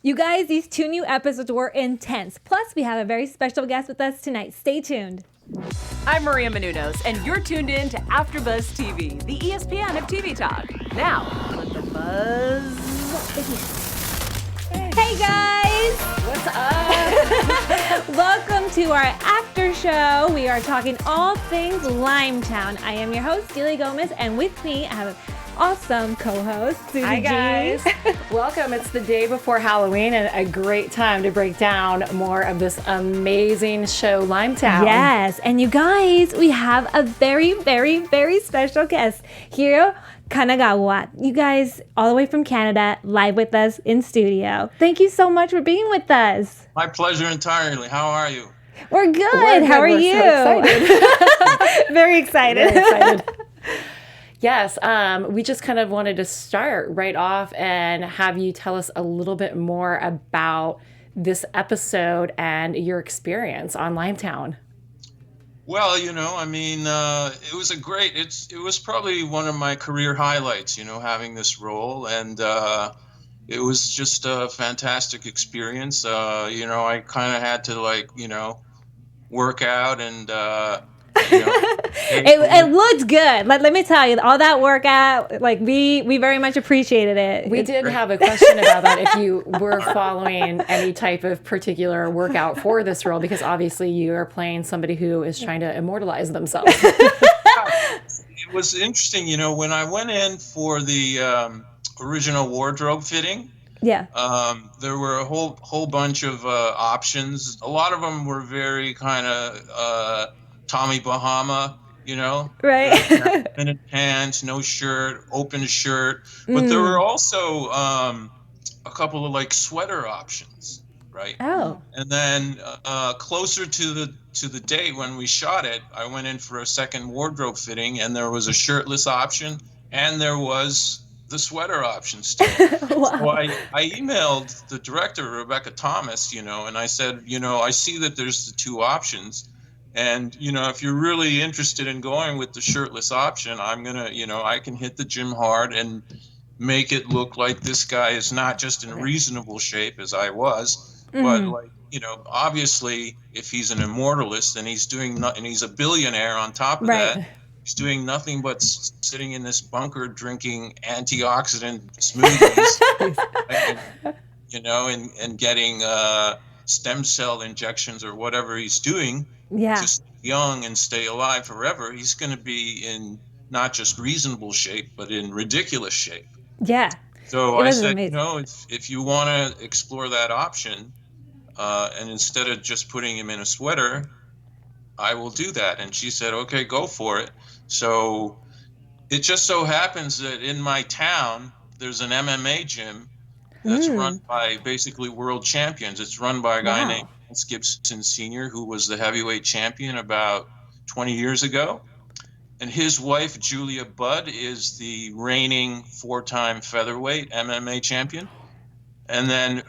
You guys, these 2 new episodes were intense. Plus, we have a very special guest with us tonight. Stay tuned. I'm Maria Menounos, and you're tuned in to AfterBuzz TV, the ESPN of TV talk. Now, let the buzz begin. Hey guys! What's up? Welcome to our after show. We are talking all things Limetown. I am your host, Delia Gomez, and with me I have an awesome co-host, Suzi. Hi guys. Welcome. It's the day before Halloween and a great time to break down more of this amazing show, Limetown. Yes, and you guys, we have a very, very, very special guest, Hiro Kanagawa. You guys, all the way from Canada, live with us in studio. Thank you so much for being with us. My pleasure entirely. How are you? We're good. How are you? So excited. Very excited. Very excited. Yes, we just kind of wanted to start right off and have you tell us a little bit more about this episode and your experience on Limetown. Well, it was it was probably one of my career highlights, having this role. And it was just a fantastic experience. I kind of had to work out and, it looked good. Let me tell you, all that workout, we very much appreciated it. We did have a question about that, if you were following any type of particular workout for this role, because obviously you are playing somebody who is trying to immortalize themselves. It was interesting, when I went in for the original wardrobe fitting. Yeah. There were a whole bunch of options. A lot of them were very kind of Tommy Bahama, right? Minute pants, no shirt, open shirt. But there were also a couple of sweater options, right? Oh. And then closer to the date when we shot it, I went in for a second wardrobe fitting, and there was a shirtless option, and there was the sweater options too. Wow. So I emailed the director, Rebecca Thomas, and I said, I see that there's the 2 options. And, if you're really interested in going with the shirtless option, I'm going to, I can hit the gym hard and make it look like this guy is not just in reasonable shape as I was, but obviously if he's an immortalist and he's doing and he's a billionaire on top of that, he's doing nothing but sitting in this bunker drinking antioxidant smoothies, and getting stem cell injections or whatever he's doing. Yeah. To stay young and stay alive forever, he's going to be in not just reasonable shape, but in ridiculous shape. Yeah. So I said, if you want to explore that option, and instead of just putting him in a sweater, I will do that. And she said, okay, go for it. So it just so happens that in my town, there's an MMA gym that's run by basically world champions. It's run by a guy named Gibson Sr., who was the heavyweight champion about 20 years ago. And his wife, Julia Budd, is the reigning 4-time featherweight MMA champion. And then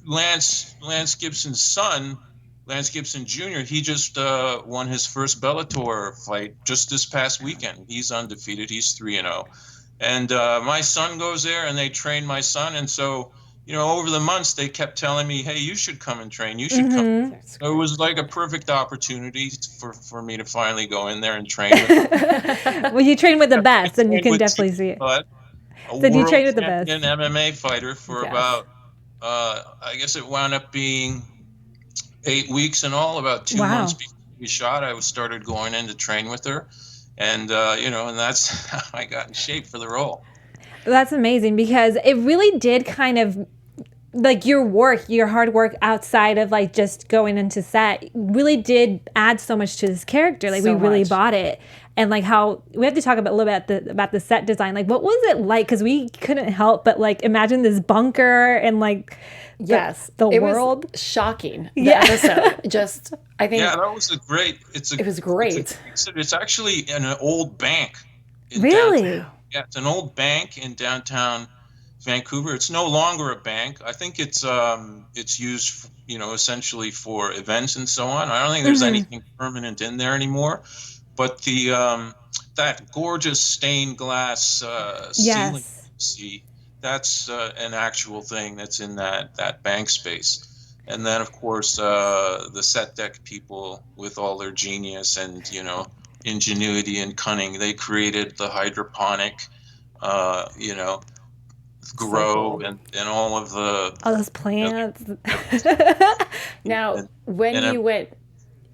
Lance Gibson's son, Lance Gibson Jr., he just won his first Bellator fight just this past weekend. He's undefeated. He's 3-0. And my son goes there, and they train my son. And so, over the months, they kept telling me, hey, you should come and train. You should come. So it was like a perfect opportunity for me to finally go in there and train with them. Well, you train with the best, and you can definitely see it. But So you train with the best. An MMA fighter for about, I guess it wound up being 8 weeks in all, about 2 months before we shot. I started going in to train with her. And, and that's how I got in shape for the role. That's amazing, because it really did kind of, your hard work outside of just going into set really did add so much to this character. We really bought it. And how we have to talk a little bit about the set design. What was it like? Because we couldn't help but imagine this bunker and yes, the it world. Was shocking. The episode, I think. Yeah, that was it was great. It's actually in an old bank. Really? Downtown. Yeah, it's an old bank in downtown Vancouver. It's no longer a bank. I think it's used, essentially for events and so on. I don't think there's anything permanent in there anymore. But the that gorgeous stained glass ceiling you see, that's an actual thing that's in that bank space. And then, of course, the set deck people, with all their genius and, you know, ingenuity and cunning, they created the hydroponic, you know, grow, and all of the all those plants. Now, when you went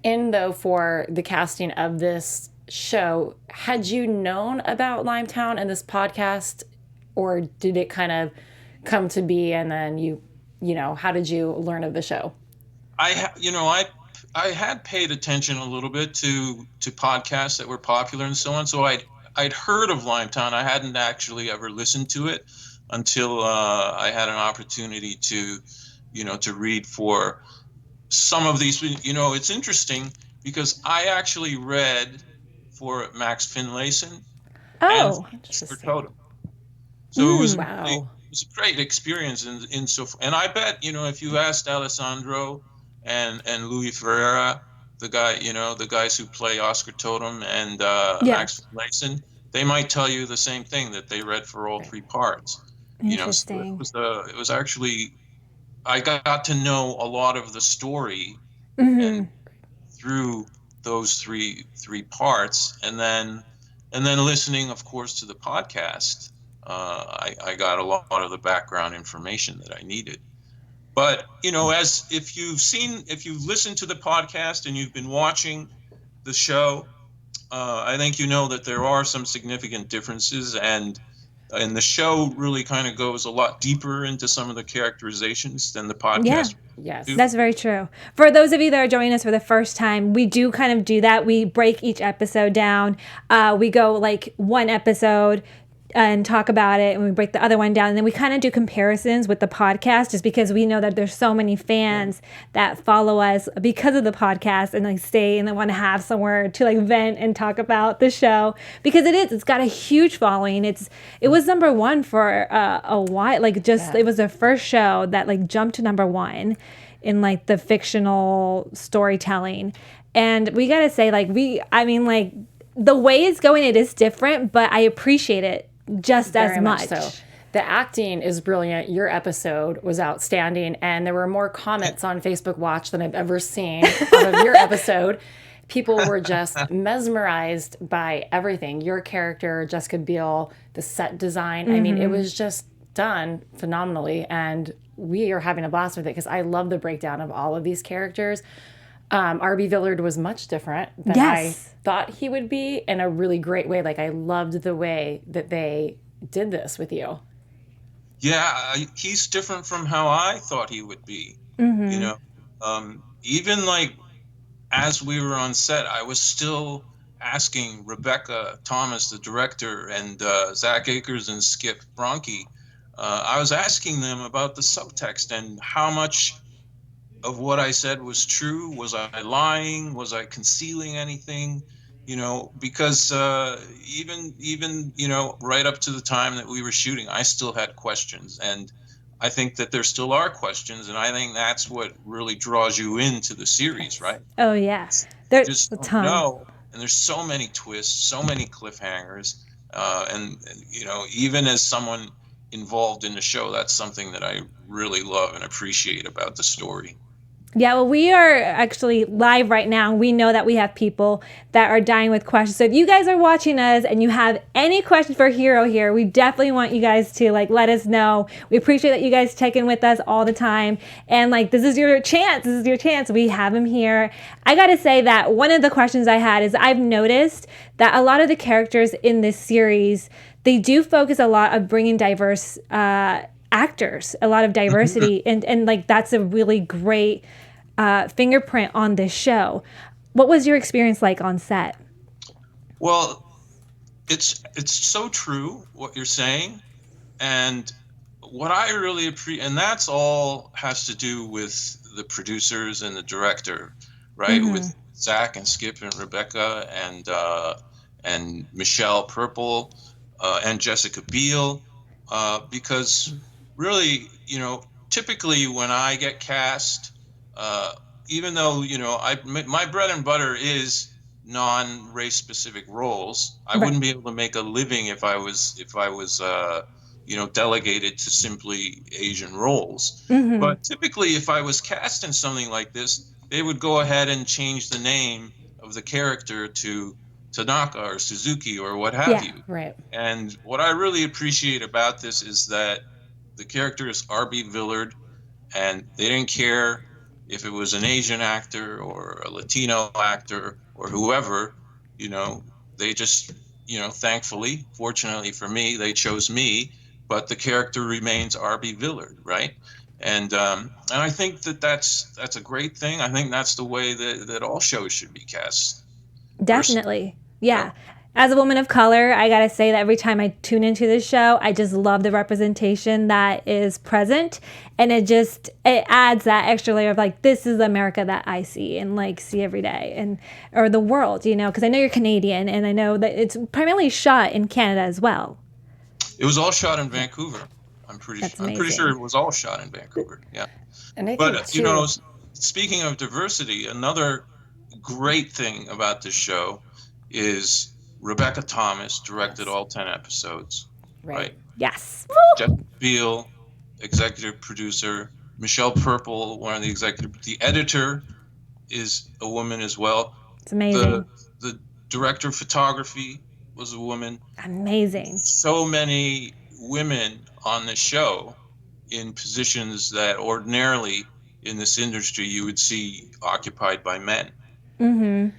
in, though, for the casting of this show, had you known about Limetown and this podcast, or did it kind of come to be, and then you know, how did you learn of the show? I had paid attention a little bit to podcasts that were popular and so on. So I'd heard of Limetown. I hadn't actually ever listened to it until I had an opportunity to, you know, to read for some of these. You know, it's interesting because I actually read for Max Finlayson and for Totem. So it was it was a great experience in so. And I bet, you know, if you asked Alessandro and Louis Ferreira, the guys who play Oscar Totem and Max Finlayson, they might tell you the same thing, that they read for all three parts. You know, so it was actually, I got to know a lot of the story and through those three parts, and then listening, of course, to the podcast. I got a lot of the background information that I needed. But, you know, as if you've listened to the podcast and you've been watching the show, I think you know that there are some significant differences, and the show really kind of goes a lot deeper into some of the characterizations than the podcast. Yes, that's very true. For those of you that are joining us for the first time, we do kind of do that. We break each episode down. We go like one episode and talk about it, and we break the other one down, and then we kind of do comparisons with the podcast, just because we know that there's so many fans that follow us because of the podcast, and like stay and they want to have somewhere to like vent and talk about the show, because it's got a huge following. It was number one for a while, like it was the first show that like jumped to number one in like the fictional storytelling. And we gotta say, like, the way it's going, it is different, but I appreciate it just very as much. So. The acting is brilliant. Your episode was outstanding, and there were more comments on Facebook Watch than I've ever seen out of your episode. People were just mesmerized by everything. Your character, Jessica Biel, the set design. I mean, it was just done phenomenally, and we are having a blast with it because I love the breakdown of all of these characters. RB Villard was much different than I thought he would be, in a really great way. Like, I loved the way that they did this with you. Yeah, he's different from how I thought he would be. You know, even like as we were on set, I was still asking Rebecca Thomas, the director, and Zach Akers and Skip Bronke. I was asking them about the subtext and how much of what I said was true. Was I lying? Was I concealing anything? You know, because even you know, right up to the time that we were shooting, I still had questions, and I think that there still are questions, and I think that's what really draws you into the series, right? Oh yes, there's a ton. And there's so many twists, so many cliffhangers, and you know, even as someone involved in the show, that's something that I really love and appreciate about the story. Yeah, well, we are actually live right now. We know that we have people that are dying with questions. So if you guys are watching us and you have any questions for Hiro here, we definitely want you guys to like let us know. We appreciate that you guys check in with us all the time. And like, this is your chance. This is your chance. We have him here. I got to say that one of the questions I had is, I've noticed that a lot of the characters in this series, they do focus a lot of bringing diverse actors, a lot of diversity, and like that's a really great fingerprint on this show. What was your experience like on set? Well, it's so true what you're saying, and what I really appreciate, and that's all has to do with the producers and the director, right? With Zach and Skip and Rebecca and Michelle Purple and Jessica Biel, because really, you know, typically when I get cast, even though, you know, my bread and butter is non-race specific roles, I wouldn't be able to make a living if I was delegated to simply Asian roles. But typically, if I was cast in something like this, they would go ahead and change the name of the character to Tanaka or Suzuki or what have you. Right. And what I really appreciate about this is that the character is RB Villard, and they didn't care if it was an Asian actor or a Latino actor or whoever. They just, thankfully, fortunately for me, they chose me, but the character remains RB Villard, right? And I think that's a great thing. I think that's the way that all shows should be cast. Definitely. Yeah. As a woman of color, I got to say that every time I tune into this show, I just love the representation that is present. And it adds that extra layer of like, this is the America that I see and like see every day, or the world, because I know you're Canadian and I know that it's primarily shot in Canada as well. It was all shot in Vancouver. I'm pretty sure it was all shot in Vancouver. Yeah. And I think speaking of diversity, another great thing about this show is Rebecca Thomas directed all 10 episodes. Right? Yes. Jessica Biel, executive producer. Michelle Purple, one of the the editor is a woman as well. It's amazing. The director of photography was a woman. Amazing. So many women on the show in positions that ordinarily in this industry you would see occupied by men. And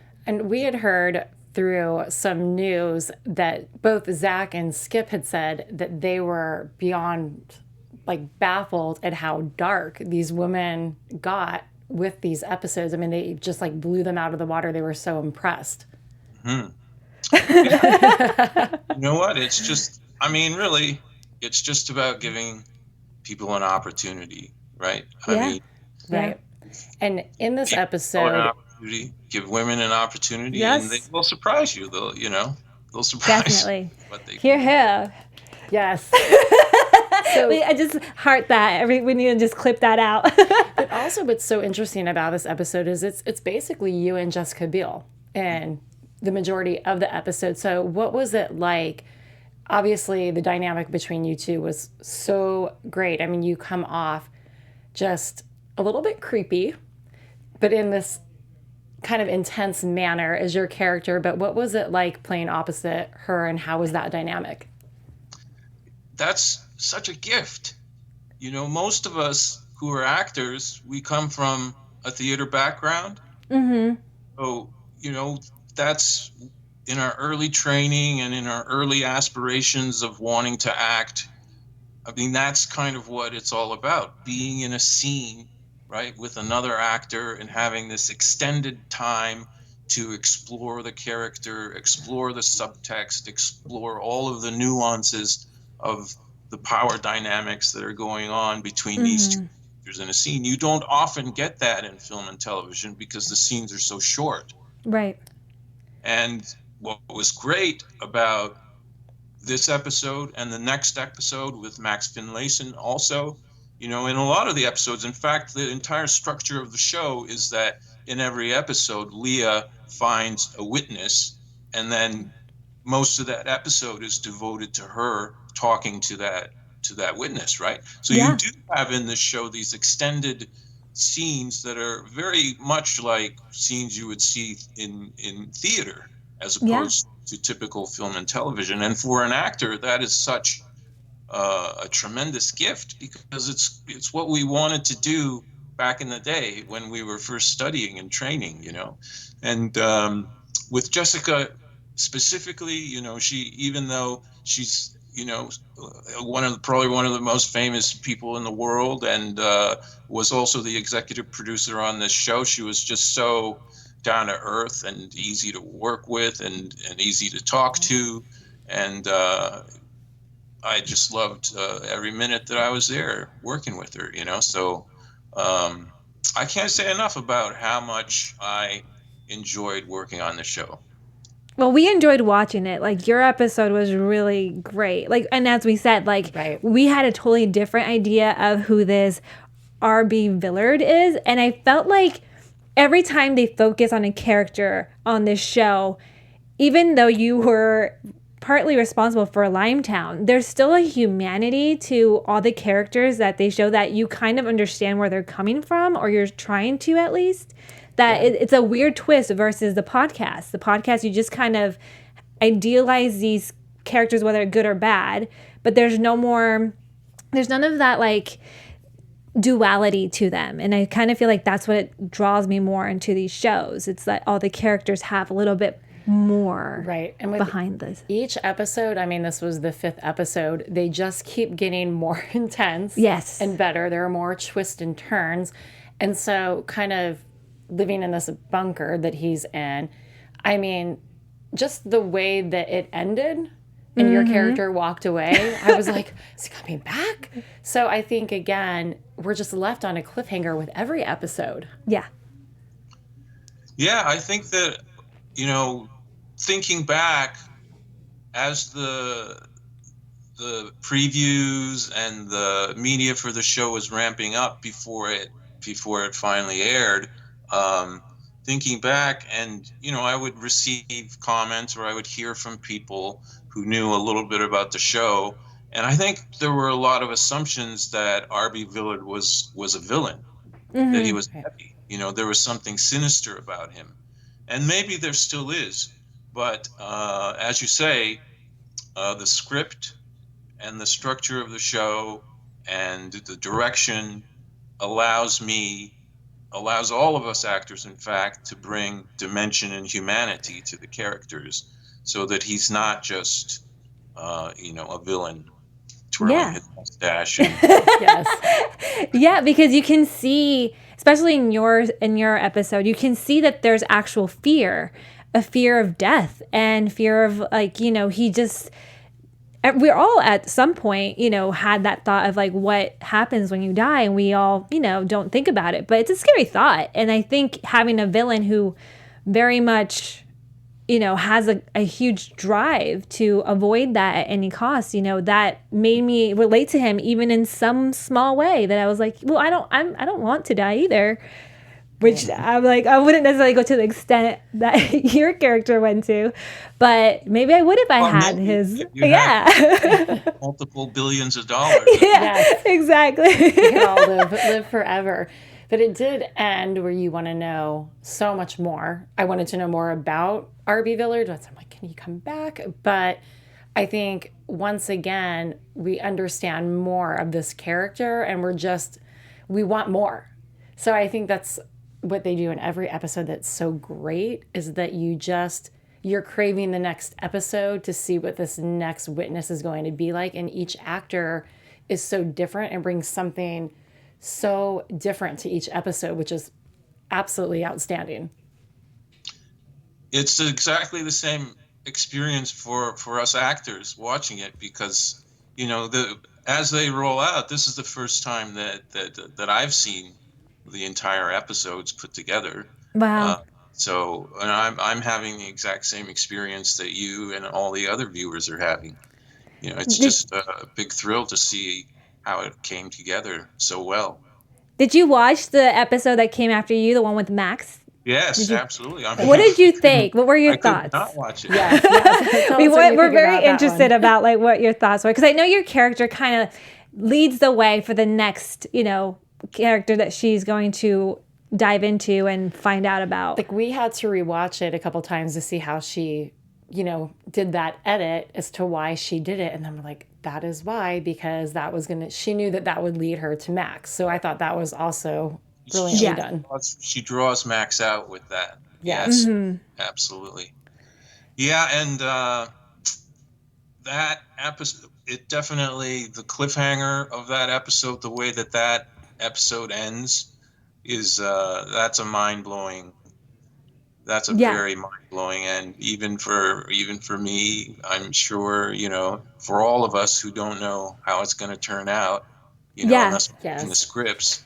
we had heard through some news that both Zach and Skip had said that they were beyond baffled at how dark these women got with these episodes. I mean, they just blew them out of the water. They were so impressed. You know what? It's just, really, it's just about giving people an opportunity, right? Right. And in this episode, give women an opportunity, yes. And they will surprise you. They'll surprise Definitely. You what they Here. Yes. So I just heart that. We need to just clip that out. But also what's so interesting about this episode is it's basically you and Jessica Biel and the majority of the episode. So what was it like? Obviously, the dynamic between you two was so great. I mean, you come off just a little bit creepy, but in this kind of intense manner as your character. But what was it like playing opposite her, and how was that dynamic? That's such a gift. Most of us who are actors, we come from a theater background. So, that's in our early training and in our early aspirations of wanting to act. That's kind of what it's all about, being in a scene, right, with another actor and having this extended time to explore the character, explore the subtext, explore all of the nuances of the power dynamics that are going on between these two characters in a scene. You don't often get that in film and television because the scenes are so short. Right. And what was great about this episode and the next episode with Max Finlayson also, in a lot of the episodes, in fact, the entire structure of the show is that in every episode, Lia finds a witness, and then most of that episode is devoted to her talking to that witness, right? So you do have in this show these extended scenes that are very much like scenes you would see in theater as opposed to typical film and television. And for an actor, that is such a tremendous gift because it's what we wanted to do back in the day when we were first studying and training, And with Jessica specifically, she, even though she's, probably one of the most famous people in the world and was also the executive producer on this show, she was just so down to earth and easy to work with and easy to talk to. And I just loved every minute that I was there working with her, So I can't say enough about how much I enjoyed working on the show. Well, we enjoyed watching it. Your episode was really great. And as we said, we had a totally different idea of who this RB Villard is. And I felt like every time they focus on a character on this show, even though you were partly responsible for Limetown. There's still a humanity to all the characters that they show that you kind of understand where they're coming from, or you're trying to at least. That it's a weird twist versus the podcast. The podcast, you just kind of idealize these characters, whether good or bad, but there's none of that like duality to them. And I kind of feel like that's what it draws me more into these shows. It's that all the characters have a little bit more and behind this. Each episode, I mean, this was the 5th episode, they just keep getting more intense and better. There are more twists and turns. And so kind of living in this bunker that he's in, I mean, just the way that it ended and your character walked away, I was like, is he coming back? So I think, again, we're just left on a cliffhanger with every episode. Yeah, I think that, thinking back as the previews and the media for the show was ramping up before it finally aired, thinking back, and I would receive comments, or I would hear from people who knew a little bit about the show, and I think there were a lot of assumptions that RB Villard was a villain, that he was heavy. There was something sinister about him, and maybe there still is, but as you say, the script and the structure of the show and the direction allows all of us actors, in fact, to bring dimension and humanity to the characters, so that he's not just, a villain twirling his mustache. Yeah, because you can see, especially in your episode, you can see that there's actual fear, a fear of death, and fear of we're all at some point, had that thought of like what happens when you die, and we all, don't think about it, but it's a scary thought. And I think having a villain who very much, has a huge drive to avoid that at any cost, that made me relate to him even in some small way, that I was like, well, I don't want to die either. Which I'm like, I wouldn't necessarily go to the extent that your character went to, but maybe I would if I had his. Multiple billions of dollars. Exactly. You can all live forever. But it did end where you want to know so much more. I wanted to know more about RB Villard. So I'm like, can he come back? But I think once again, we understand more of this character, and we want more. So I think that's what they do in every episode that's so great, is that you're craving the next episode to see what this next witness is going to be like. And each actor is so different and brings something so different to each episode, which is absolutely outstanding. It's exactly the same experience for us actors watching it, because, as they roll out, this is the first time that I've seen the entire episodes put together. Wow. And I'm having the exact same experience that you and all the other viewers are having. It's just a big thrill to see how it came together so well. Did you watch the episode that came after you, the one with Max? Yes, absolutely. What did you think? What were your thoughts? I could not watch it. Yes. We're very interested about like what your thoughts were, because I know your character kind of leads the way for the next, character that she's going to dive into and find out about. Like, we had to rewatch it a couple times to see how she, did that edit as to why she did it. And then we're like, that is why, because she knew that would lead her to Max. So I thought that was also brilliantly done. She draws Max out with that. Yes. Absolutely. Yeah. And that episode, it definitely, the cliffhanger of that episode, the way that episode ends is that's a mind-blowing, very mind-blowing, and even for me, I'm sure, for all of us who don't know how it's going to turn out, unless we're in the scripts,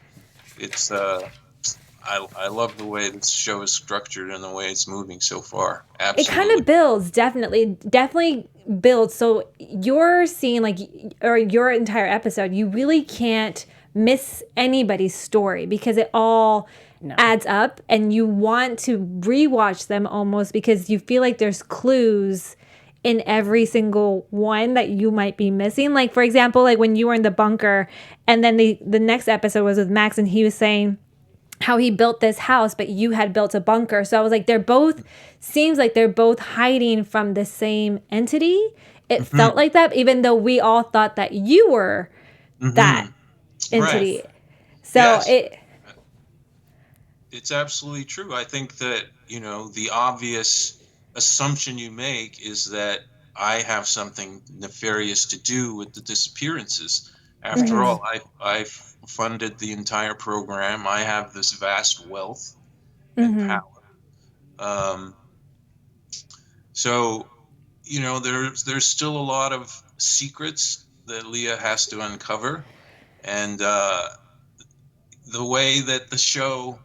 it's I love the way this show is structured and the way it's moving so far. Absolutely. It kind of builds, definitely builds. So your scene, or your entire episode, you really can't miss anybody's story, because it all adds up, and you want to rewatch them almost because you feel like there's clues in every single one that you might be missing. Like, for example, like when you were in the bunker, and then the next episode was with Max, and he was saying how he built this house, but you had built a bunker. So I was like, seems like they're both hiding from the same entity. It felt like that, even though we all thought that you were that entity. Right. So Yes. It's absolutely true. I think that, the obvious assumption you make is that I have something nefarious to do with the disappearances. After all, I've funded the entire program. I have this vast wealth and power. So, there's still a lot of secrets that Lia has to uncover. And the way that the show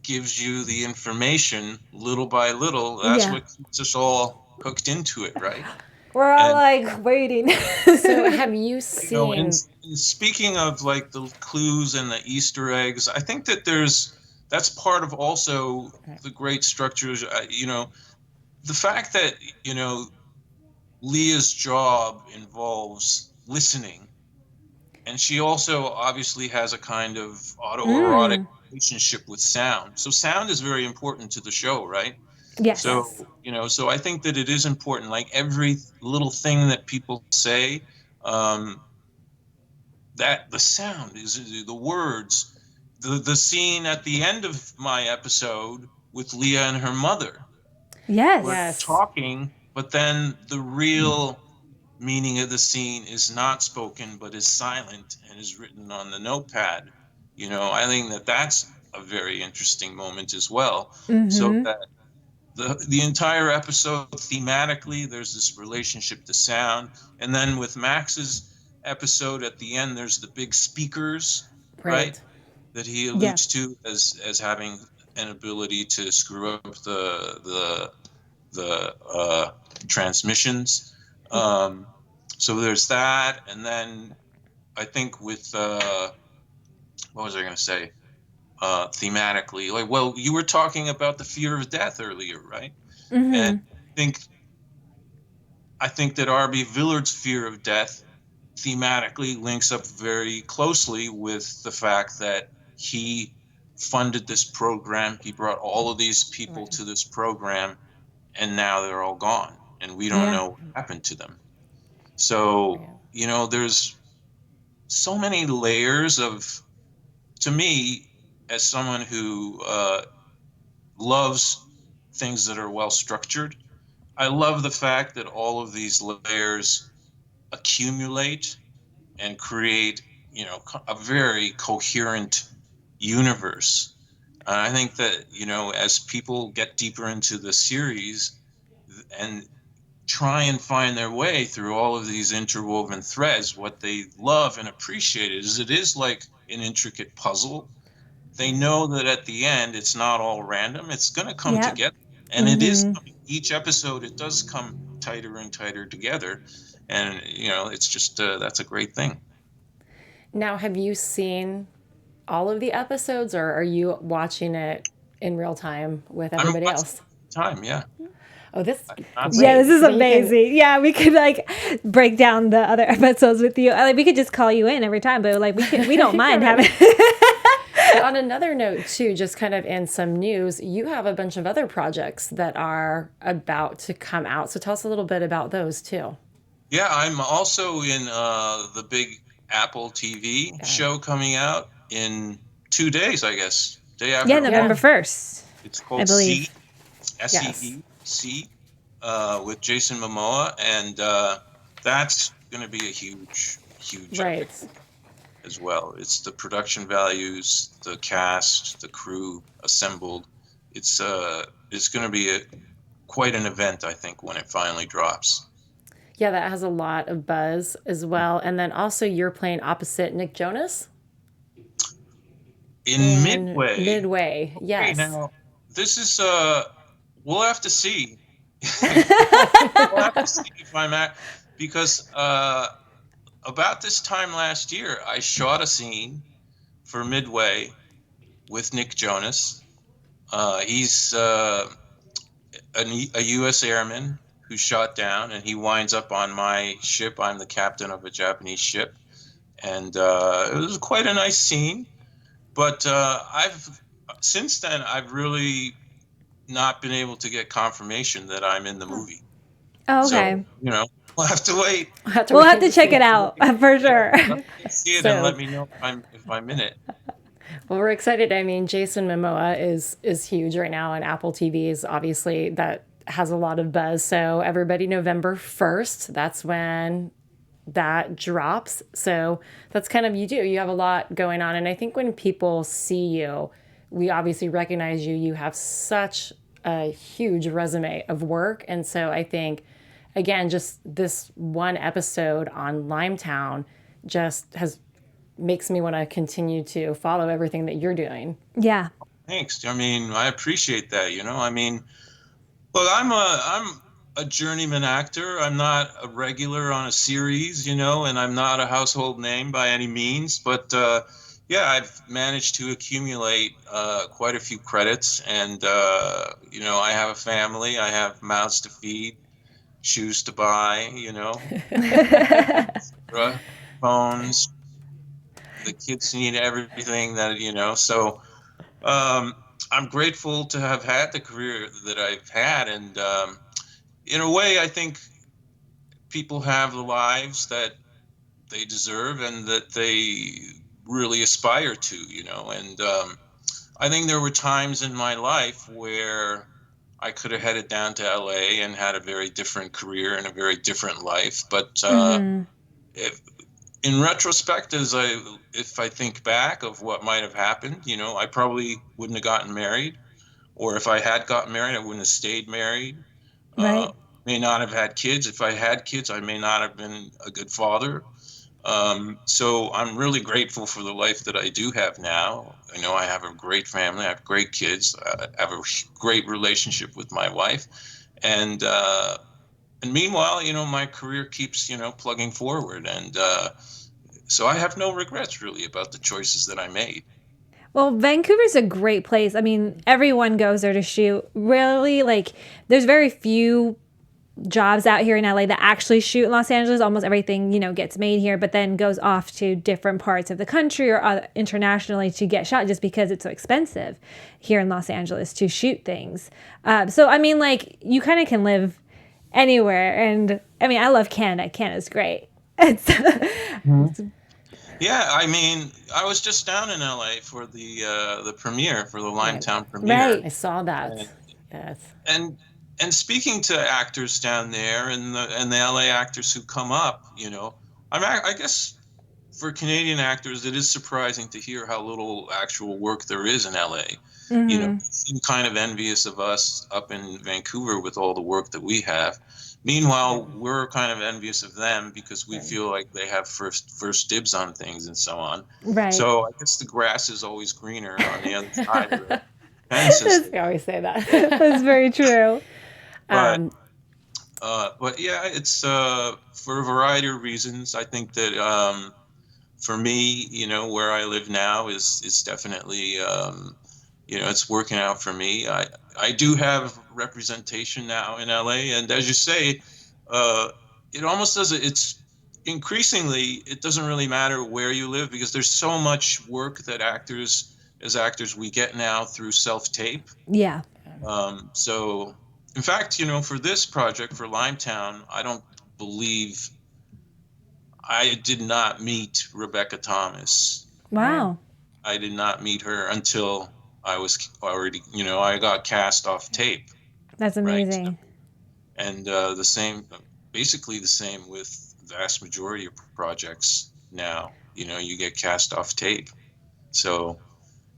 gives you the information little by little, that's what keeps us all hooked into it, right? We're all like waiting. So have you seen... and speaking of like the clues and the Easter eggs, I think that that's part of also the great structures. The fact that, Lia's job involves listening, and she also obviously has a kind of autoerotic relationship with sound. So sound is very important to the show, right? Yes. So, so I think that it is important, like every little thing that people say, that the sound is the words, the scene at the end of my episode with Lia and her mother. Yes. We're talking, but then the real meaning of the scene is not spoken, but is silent and is written on the notepad. I think that that's a very interesting moment as well. So that the entire episode thematically, there's this relationship to sound. And then with Max's episode at the end, there's the big speakers, right? That he alludes to as having an ability to screw up the transmissions. So there's that. And then I think with, what was I going to say? Thematically, like, well, you were talking about the fear of death earlier, right? And I think that RB Villard's fear of death thematically links up very closely with the fact that he funded this program. He brought all of these people to this program, and now they're all gone, and we don't know what happened to them. So, there's so many layers of, to me, as someone who loves things that are well structured, I love the fact that all of these layers accumulate and create, a very coherent universe. I think that, as people get deeper into the series and try and find their way through all of these interwoven threads, what they love and appreciate is it is like an intricate puzzle. They know that at the end, it's not all random. It's going to come together. And it is, each episode, it does come tighter and tighter together. And, it's just, that's a great thing. Now, have you seen all of the episodes, or are you watching it in real time with everybody else? Yeah. Oh, this is amazing. We could like break down the other episodes with you. Like we could just call you in every time, but like we don't mind having. On another note, too, just kind of in some news, you have a bunch of other projects that are about to come out. So tell us a little bit about those, too. Yeah, I'm also in the big Apple TV show coming out in 2 days, I guess. Day after. Yeah, November 1st. It's called SEEC, SEEC, with Jason Momoa. And that's going to be a huge right. as well. It's the production values, the cast, the crew assembled. It's going to be quite an event, I think, when it finally drops. Yeah, that has a lot of buzz as well. And then also you're playing opposite Nick Jonas? In Midway. Midway, yes. Okay, now, this is, we'll have to see. We'll have to see if I'm at, because about this time last year, I shot a scene for Midway with Nick Jonas. He's a U.S. airman who's shot down, and he winds up on my ship. I'm the captain of a Japanese ship, and it was quite a nice scene. But since then I've really not been able to get confirmation that I'm in the movie. Oh, okay. So, you know, we'll have to wait. We'll have to check it out for sure. See it and let me know if I'm in it. Well, we're excited. I mean, Jason Momoa is huge right now, and Apple TV is obviously that has a lot of buzz. So everybody, November 1st, that's when that drops. So that's kind of, you have a lot going on. And I think when people see you, we obviously recognize you. You have such a huge resume of work. And so I think, again, just this one episode on Limetown just makes me want to continue to follow everything that you're doing. Yeah. Thanks. I mean, I appreciate that. You know, I mean, look, I'm a journeyman actor. I'm not a regular on a series, you know, and I'm not a household name by any means. But yeah, I've managed to accumulate quite a few credits, and you know, I have a family. I have mouths to feed, shoes to buy, you know, phones. The kids need everything that, you know. So I'm grateful to have had the career that I've had, and in a way, I think people have the lives that they deserve and that they really aspire to, you know. And I think there were times in my life where I could have headed down to LA and had a very different career and a very different life. But in retrospect, if I think back of what might have happened, you know, I probably wouldn't have gotten married, or if I had gotten married, I wouldn't have stayed married. Right. May not have had kids. If I had kids, I may not have been a good father. So I'm really grateful for the life that I do have now. I know I have a great family. I have great kids. I have a great relationship with my wife. And meanwhile, you know, my career keeps, you know, plugging forward. And so I have no regrets really about the choices that I made. Well, Vancouver's a great place. I mean, everyone goes there to shoot. Really, like, there's very few jobs out here in LA that actually shoot in Los Angeles. Almost everything, you know, gets made here, but then goes off to different parts of the country or internationally to get shot, just because it's so expensive here in Los Angeles to shoot things. So, I mean, like, you kind of can live anywhere. And, I mean, I love Canada. Canada's great. Yeah, I mean, I was just down in LA for the premiere, for the Limetown premiere. Right. I saw that. Yes. And speaking to actors down there and the LA actors who come up, you know, I guess for Canadian actors, it is surprising to hear how little actual work there is in LA. Mm-hmm. You know, they seem kind of envious of us up in Vancouver with all the work that we have. Meanwhile, we're kind of envious of them because we feel like they have first dibs on things and so on. Right. So I guess the grass is always greener on the other side of the fences. I always say that. That's very true. But yeah, it's for a variety of reasons. I think that for me, you know, where I live now is definitely, you know, it's working out for me. I do have representation now in LA, and as you say, it almost does. It's increasingly, it doesn't really matter where you live because there's so much work that as actors we get now through self-tape. Yeah. So. In fact, you know, for this project, for Limetown, I don't believe I did not meet Rebecca Thomas. Wow. I did not meet her until I was already, you know, I got cast off tape. That's amazing. Right? And basically the same with the vast majority of projects now. You know, you get cast off tape. So,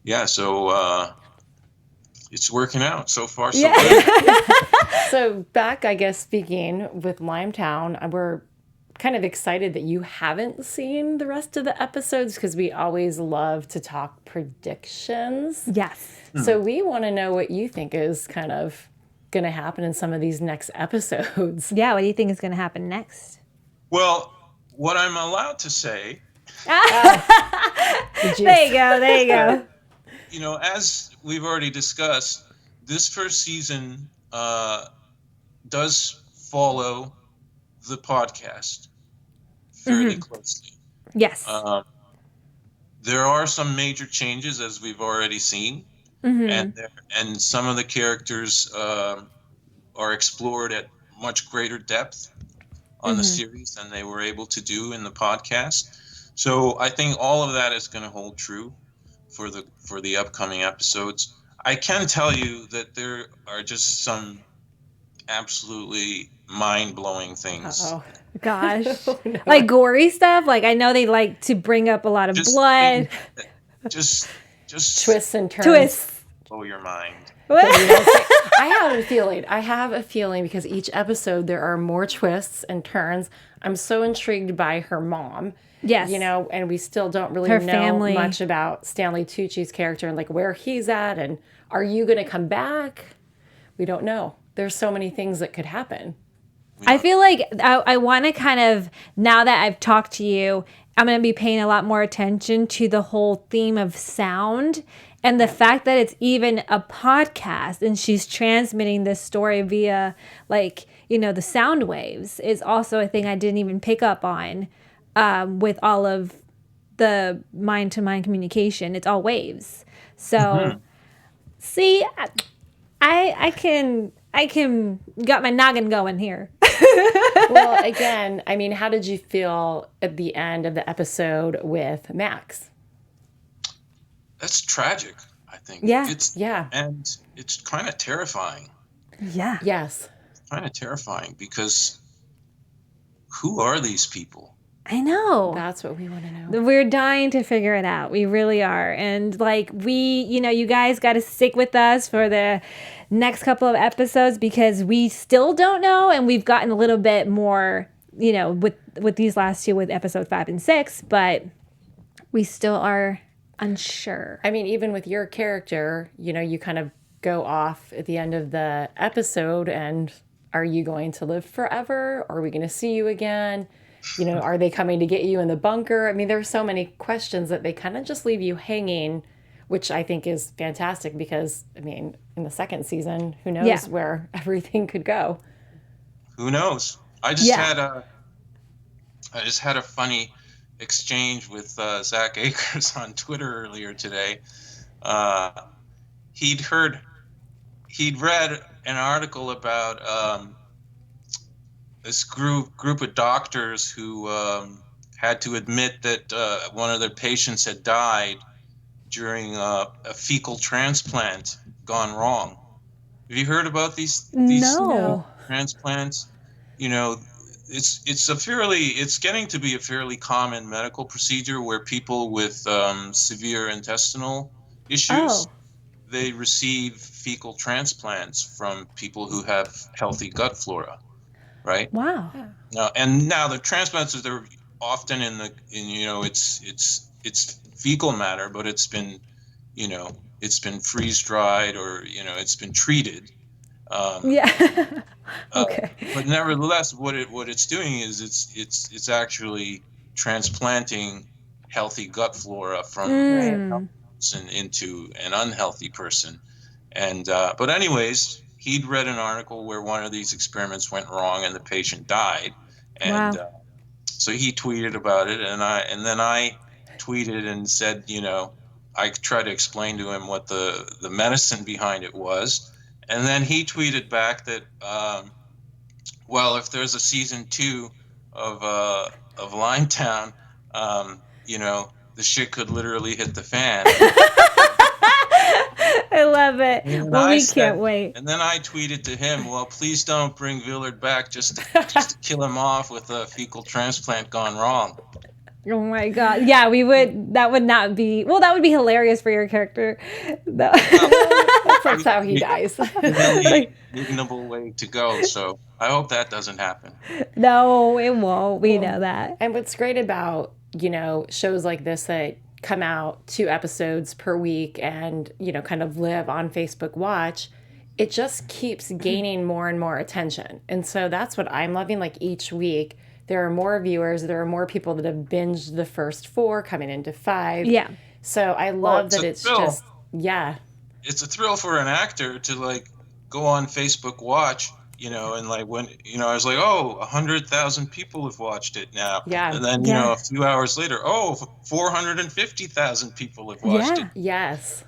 yeah, it's working out so far. So good. So back, I guess, speaking with Limetown, we're kind of excited that you haven't seen the rest of the episodes because we always love to talk predictions. Yes. So we want to know what you think is kind of going to happen in some of these next episodes. Yeah, what do you think is going to happen next? Well, what I'm allowed to say. There you go. You know, as we've already discussed, this first season does follow the podcast fairly closely. Yes. There are some major changes, as we've already seen, and some of the characters are explored at much greater depth on the series than they were able to do in the podcast. So I think all of that is going to hold true for the upcoming episodes. I can tell you that there are just some absolutely mind-blowing things. Oh gosh. No. Like gory stuff. Like I know they like to bring up a lot of blood. Just twists and turns. Blow your mind. I have a feeling because each episode there are more twists and turns. I'm so intrigued by her mom. Yes. And we still don't really know much about Stanley Tucci's character and like where he's at and are you going to come back? We don't know. There's so many things that could happen. I feel like I want to kind of, now that I've talked to you, I'm going to be paying a lot more attention to the whole theme of sound and the fact that it's even a podcast and she's transmitting this story via the sound waves is also a thing I didn't even pick up on with all of the mind-to-mind communication. It's all waves. So, see, I can got my noggin going here. Well, again, I mean, how did you feel at the end of the episode with Max? That's tragic, I think. Yeah. And it's kind of terrifying. Yeah. Yes. It's kind of terrifying because who are these people? I know. That's what we want to know. We're dying to figure it out. We really are. And you guys got to stick with us for the next couple of episodes because we still don't know. And we've gotten a little bit more, with these last two with episode 5 and 6, but we still are unsure. I mean, even with your character, you kind of go off at the end of the episode and are you going to live forever? Are we going to see you again? Are they coming to get you in the bunker? I mean, there's so many questions that they kind of just leave you hanging, which I think is fantastic because, I mean, in the second season, who knows where everything could go? Who knows? I just had a funny exchange with Zach Akers on Twitter earlier today. He'd read an article about this group of doctors who had to admit that one of their patients had died during a fecal transplant gone wrong. Have you heard about these transplants? It's getting to be a fairly common medical procedure where people with severe intestinal issues they receive fecal transplants from people who have healthy gut flora. Right. Wow. And now the transplants are often it's fecal matter, but it's been freeze dried or it's been treated. Okay. But nevertheless, what it's doing is it's actually transplanting healthy gut flora from a person into an unhealthy person, and but anyways. He'd read an article where one of these experiments went wrong and the patient died, and so he tweeted about it, and then I tweeted and said, I tried to explain to him what the medicine behind it was, and then he tweeted back that, if there's a season 2 of Limetown, the shit could literally hit the fan. I love it. We can't wait. And then I tweeted to him, well, please don't bring Villard back just to kill him off with a fecal transplant gone wrong. Oh my God. Yeah, we would. That would not be. Well, that would be hilarious for your character. That's how he dies. Really reasonable way to go. So I hope that doesn't happen. No, it won't. We know that. And what's great about, shows like this that come out 2 episodes per week and, kind of live on Facebook Watch, it just keeps gaining more and more attention. And so that's what I'm loving. Like each week, there are more viewers. There are more people that have binged the first 4 coming into 5. Yeah. So I love that it's just, It's a thrill for an actor to go on Facebook Watch, and like when, I was like, oh, 100,000 people have watched it now. Yeah. And then, a few hours later, 450,000 people have watched it. Yes.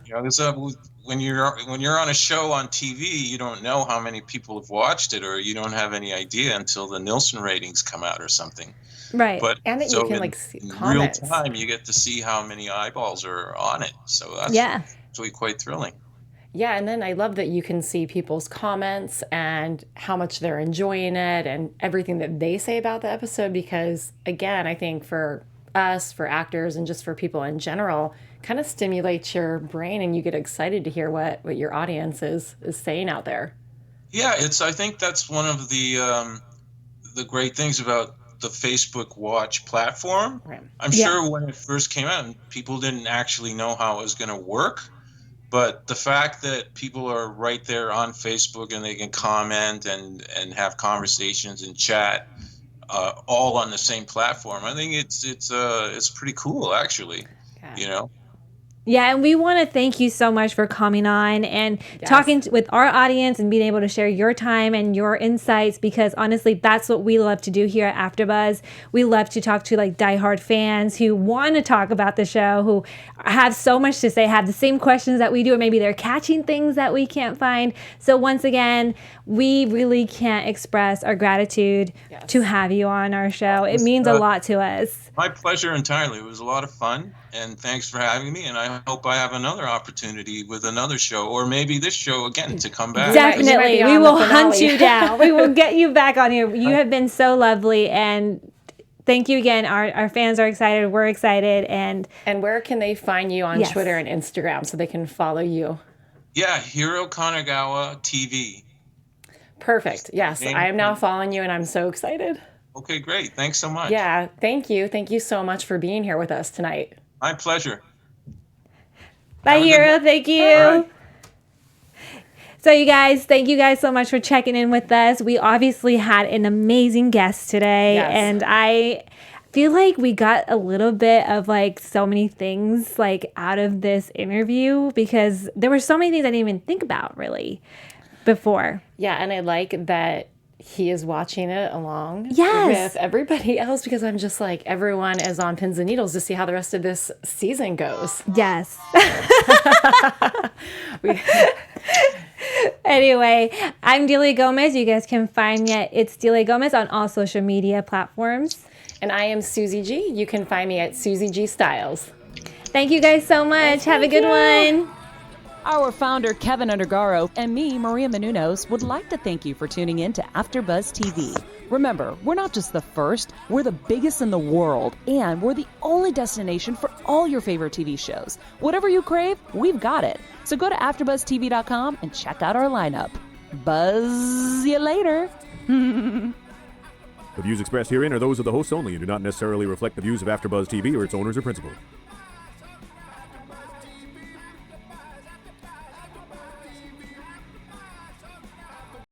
When you're on a show on TV, you don't know how many people have watched it, or you don't have any idea until the Nielsen ratings come out or something. Right. But and that you can see in comments. real time, you get to see how many eyeballs are on it. So that's actually quite thrilling. Yeah, and then I love that you can see people's comments and how much they're enjoying it and everything that they say about the episode, because, again, I think for us, for actors, and just for people in general, kind of stimulates your brain and you get excited to hear what your audience is saying out there. Yeah, I think that's one of the great things about the Facebook Watch platform. Right. I'm sure when it first came out, people didn't actually know how it was going to work. But the fact that people are right there on Facebook and they can comment and have conversations and chat all on the same platform, I think it's pretty cool, actually. Yeah. Yeah, and we want to thank you so much for coming on and talking with our audience and being able to share your time and your insights, because honestly, that's what we love to do here at AfterBuzz. We love to talk to like diehard fans who want to talk about the show, who have so much to say, have the same questions that we do, or maybe they're catching things that we can't find. So once again, we really can't express our gratitude to have you on our show. It means a lot to us. My pleasure entirely. It was a lot of fun, and thanks for having me. And I hope I have another opportunity with another show, or maybe this show again, to come back. Definitely. We will hunt you down. We will get you back on here. You have been so lovely, and thank you again. Our fans are excited. We're excited. And where can they find you on Twitter and Instagram so they can follow you? Yeah, Hiro Kanagawa TV. Perfect. Yes, I am now following you, and I'm so excited. Okay, great. Thanks so much. Yeah, thank you. Thank you so much for being here with us tonight. My pleasure. Bye, Hiro. Thank you. Right. So you guys, thank you guys so much for checking in with us. We obviously had an amazing guest today, and I feel like we got a little bit of like so many things like out of this interview, because there were so many things I didn't even think about really before. Yeah, and I like that he is watching it along with everybody else, because I'm just like, everyone is on pins and needles to see how the rest of this season goes. Yes. Anyway, I'm Delia Gomez. You guys can find me at It's Delia Gomez on all social media platforms. And I am Suzi G. You can find me at suzigstyles. Thank you guys so much. Have a good one. Our founder, Keven Undergaro, and me, Maria Menounos, would like to thank you for tuning in to AfterBuzz TV. Remember, we're not just the first, we're the biggest in the world, and we're the only destination for all your favorite TV shows. Whatever you crave, we've got it. So go to AfterBuzzTV.com and check out our lineup. Buzz you later. The views expressed herein are those of the hosts only and do not necessarily reflect the views of AfterBuzz TV or its owners or principals.